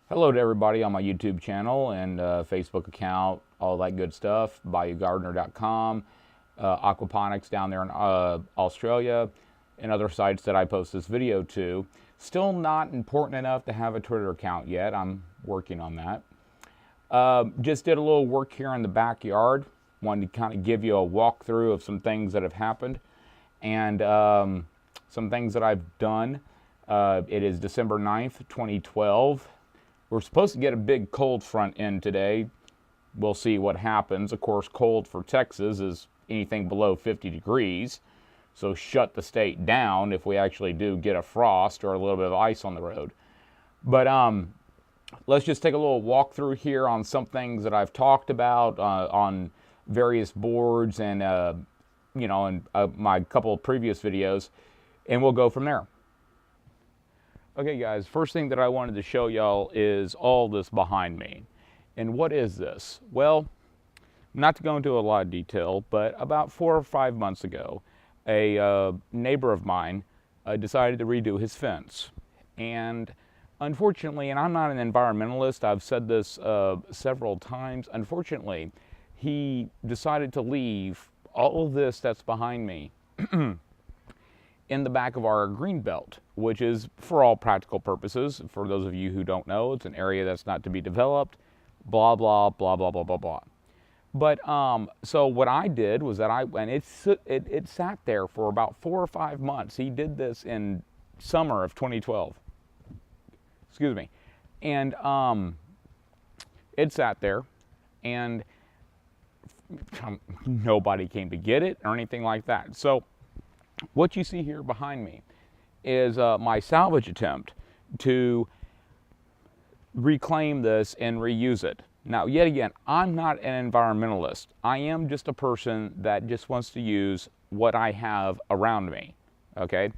Hello to everybody on my YouTube channel and Facebook account, all that good stuff, bayougardener.com, Aquaponics down there in Australia, and other sites that I post this video to. Still not important enough to have a Twitter account yet. I'm working on that. Just did a little work here in the backyard. Wanted to kind of give you a walkthrough of some things that have happened and some things that I've done. It is December 9th, 2012. We're supposed to get a big cold front in today. We'll see what happens. Of course, cold for Texas is anything below 50 degrees. So shut the state down if we actually do get a frost or a little bit of ice on the road. But let's just take a little walk through here on some things that I've talked about on various boards and in my couple of previous videos, and we'll go from there. Okay guys, first thing that I wanted to show y'all is all this behind me. And what is this? Well, not to go into a lot of detail, but about 4 or 5 months ago, a neighbor of mine decided to redo his fence. And unfortunately, and I'm not an environmentalist, I've said this several times, unfortunately, he decided to leave all of this that's behind me in the back of our greenbelt, which is, for all practical purposes, for those of you who don't know, it's an area that's not to be developed, blah, blah, blah, blah, blah, blah, blah. But, so what I did was that it sat there for about 4 or 5 months. He did this in summer of 2012. Excuse me. And it sat there, and nobody came to get it or anything like that. So what you see here behind me is my salvage attempt to reclaim this and reuse it. Now, yet again, I'm not an environmentalist. I am just a person that just wants to use what I have around me, okay?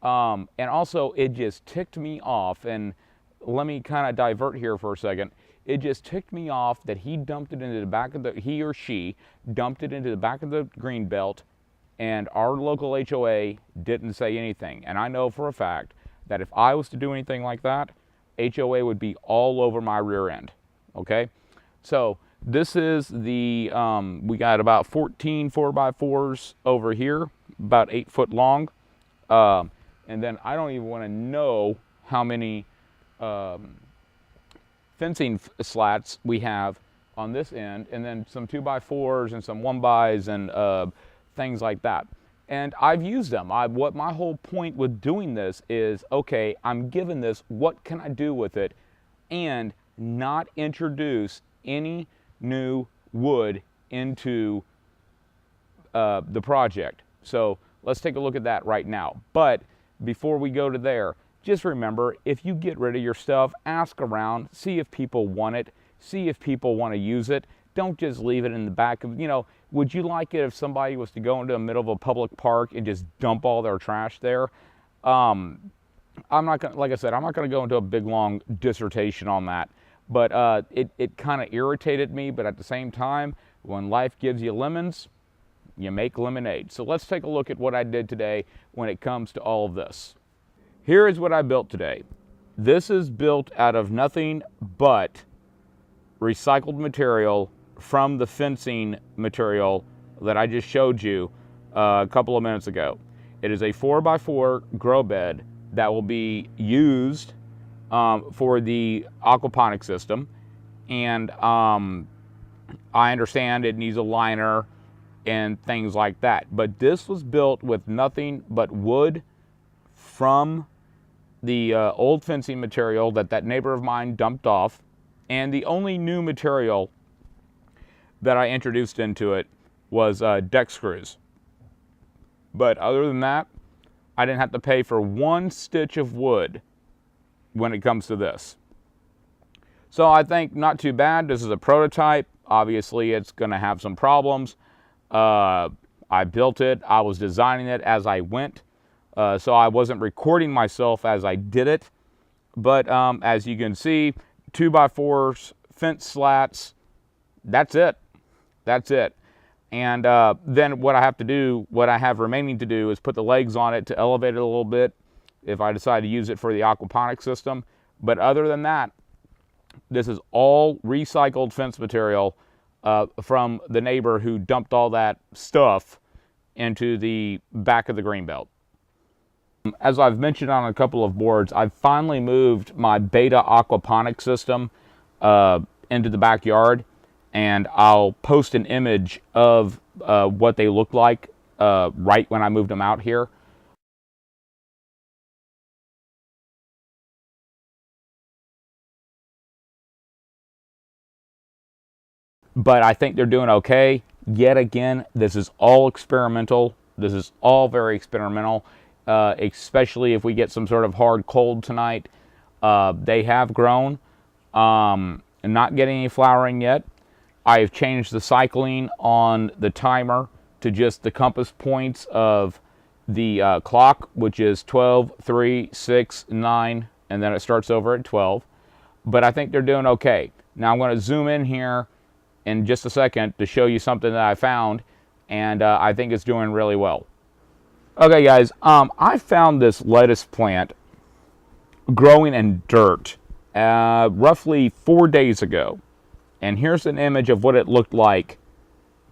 And also, it just ticked me off, and let me kind of divert here for a second. It just ticked me off that he or she dumped it into the back of the greenbelt, and our local HOA didn't say anything. And I know for a fact that if I was to do anything like that, HOA would be all over my rear end, okay? So this is the, we got about 14 4x4s over here, about 8 foot long. And then I don't even want to know how many fencing slats we have on this end, and then some 2x4s and some 1xs and things like that. And I've used them. What my whole point with doing this is, okay, I'm given this, what can I do with it, and not introduce any new wood into the project. So let's take a look at that right now. But before we go to there, just remember, if you get rid of your stuff, ask around, see if people want it, see if people want to use it. Don't just leave it in the back of, would you like it if somebody was to go into the middle of a public park and just dump all their trash there? I'm not going to, like I said, I'm not going to go into a big long dissertation on that, but it kind of irritated me. But at the same time, when life gives you lemons, you make lemonade. So let's take a look at what I did today when it comes to all of this. Here is what I built today. This is built out of nothing but recycled material from the fencing material that I just showed you a couple of minutes ago. It is a 4x4 grow bed that will be used for the aquaponic system, and I understand it needs a liner and things like that, but this was built with nothing but wood from the old fencing material that neighbor of mine dumped off, and the only new material that I introduced into it was deck screws. But other than that, I didn't have to pay for 1 stitch of wood when it comes to this. So I think not too bad. This is a prototype. Obviously, it's going to have some problems. I built it. I was designing it as I went. So I wasn't recording myself as I did it. But as you can see, 2x4s, fence slats, that's it. That's it. And then what I have remaining to do is put the legs on it to elevate it a little bit if I decide to use it for the aquaponic system. But other than that, This is all recycled fence material from the neighbor who dumped all that stuff into the back of the greenbelt. As I've mentioned on a couple of boards, I've finally moved my beta aquaponic system into the backyard, and I'll post an image of what they look like right when I moved them out here. But I think they're doing okay. Yet again, this is all experimental. This is all very experimental, especially if we get some sort of hard cold tonight. They have grown, not getting any flowering yet. I've changed the cycling on the timer to just the compass points of the clock, which is 12, 3, 6, 9, and then it starts over at 12. But I think they're doing okay. Now I'm going to zoom in here in just a second to show you something that I found, and I think it's doing really well. Okay guys, I found this lettuce plant growing in dirt roughly 4 days ago. And here's an image of what it looked like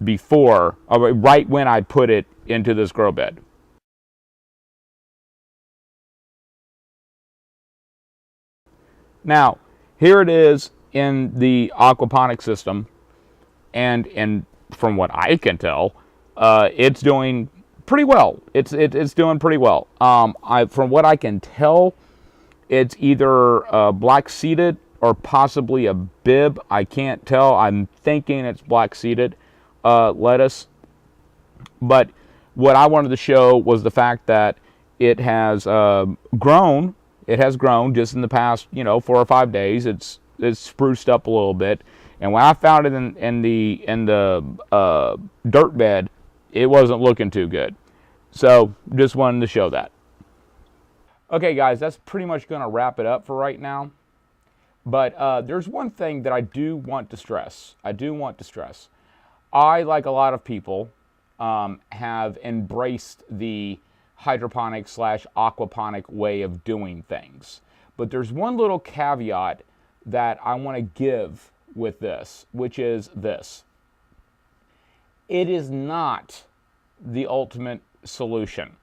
before, right when I put it into this grow bed. Now, here it is in the aquaponic system, and from what I can tell, it's doing pretty well. It's doing pretty well. From what I can tell, it's either black seeded or possibly a bib. I can't tell. I'm thinking it's black seeded lettuce. But what I wanted to show was the fact that it has grown. It has grown just in the past, 4 or 5 days. It's spruced up a little bit. And when I found it in the dirt bed, it wasn't looking too good. So just wanted to show that. Okay, guys, that's pretty much going to wrap it up for right now. But there's one thing that I do want to stress. I, like a lot of people, have embraced the hydroponic / aquaponic way of doing things. But there's one little caveat that I want to give with this, which is this. It is not the ultimate solution.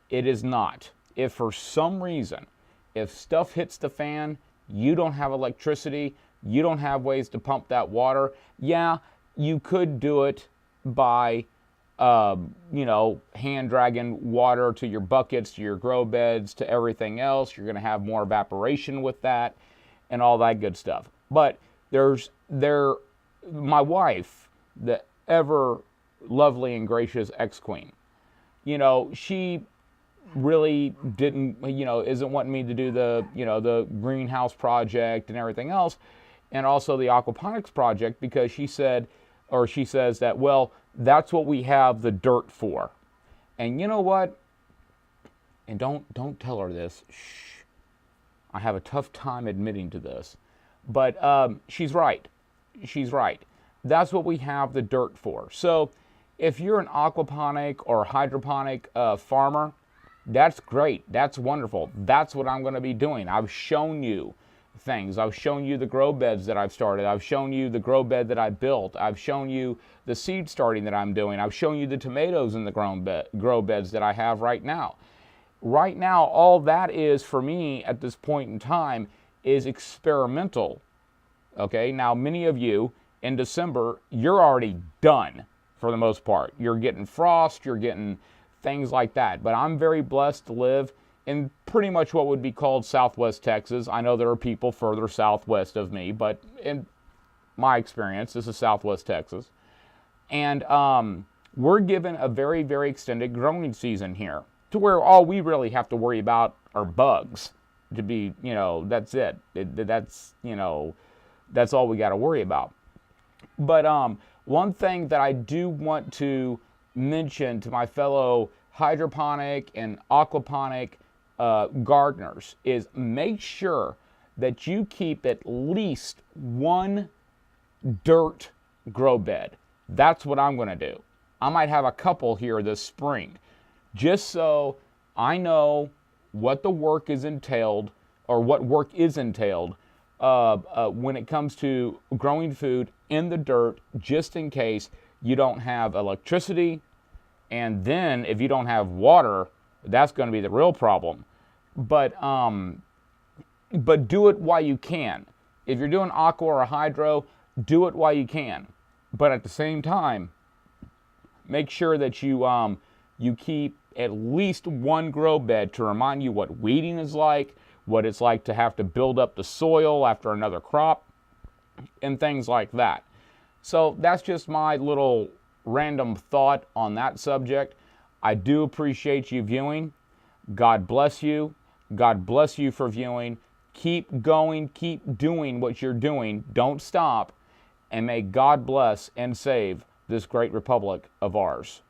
It is not. If for some reason, if stuff hits the fan, you don't have electricity, you don't have ways to pump that water, yeah, you could do it by, hand dragging water to your buckets, to your grow beds, to everything else. You're going to have more evaporation with that and all that good stuff. But my wife, the ever lovely and gracious ex-queen, she really didn't, isn't wanting me to do the greenhouse project and everything else, and also the aquaponics project, because she says that, well, that's what we have the dirt for. And you know what? And don't tell her this. Shh. I have a tough time admitting to this. But she's right. She's right. That's what we have the dirt for. So if you're an aquaponic or hydroponic farmer, that's great. That's wonderful. That's what I'm going to be doing. I've shown you things. I've shown you the grow beds that I've started. I've shown you the grow bed that I built. I've shown you the seed starting that I'm doing. I've shown you the tomatoes in the grow beds that I have right now. Right now, all that is for me at this point in time is experimental. Okay, now many of you in December, you're already done for the most part. You're getting frost, you're getting things like that. But I'm very blessed to live in pretty much what would be called Southwest Texas. I know there are people further southwest of me, but in my experience, this is Southwest Texas. And we're given a very, very extended growing season here, to where all we really have to worry about are bugs. To be, that's it. That's all we got to worry about. But one thing that I do want to mention to my fellow hydroponic and aquaponic gardeners is make sure that you keep at least one dirt grow bed. That's what I'm going to do. I might have a couple here this spring, just so I know what the work is entailed, or what work is entailed when it comes to growing food in the dirt, just in case you don't have electricity. And then if you don't have water, that's going to be the real problem. But do it while you can. If you're doing aqua or hydro, do it while you can. But at the same time, make sure that you keep at least one grow bed to remind you what weeding is like, what it's like to have to build up the soil after another crop, and things like that. So that's just my little random thought on that subject. I do appreciate you viewing. God bless you. God bless you for viewing. Keep going, keep doing what you're doing. Don't stop. And may God bless and save this great republic of ours.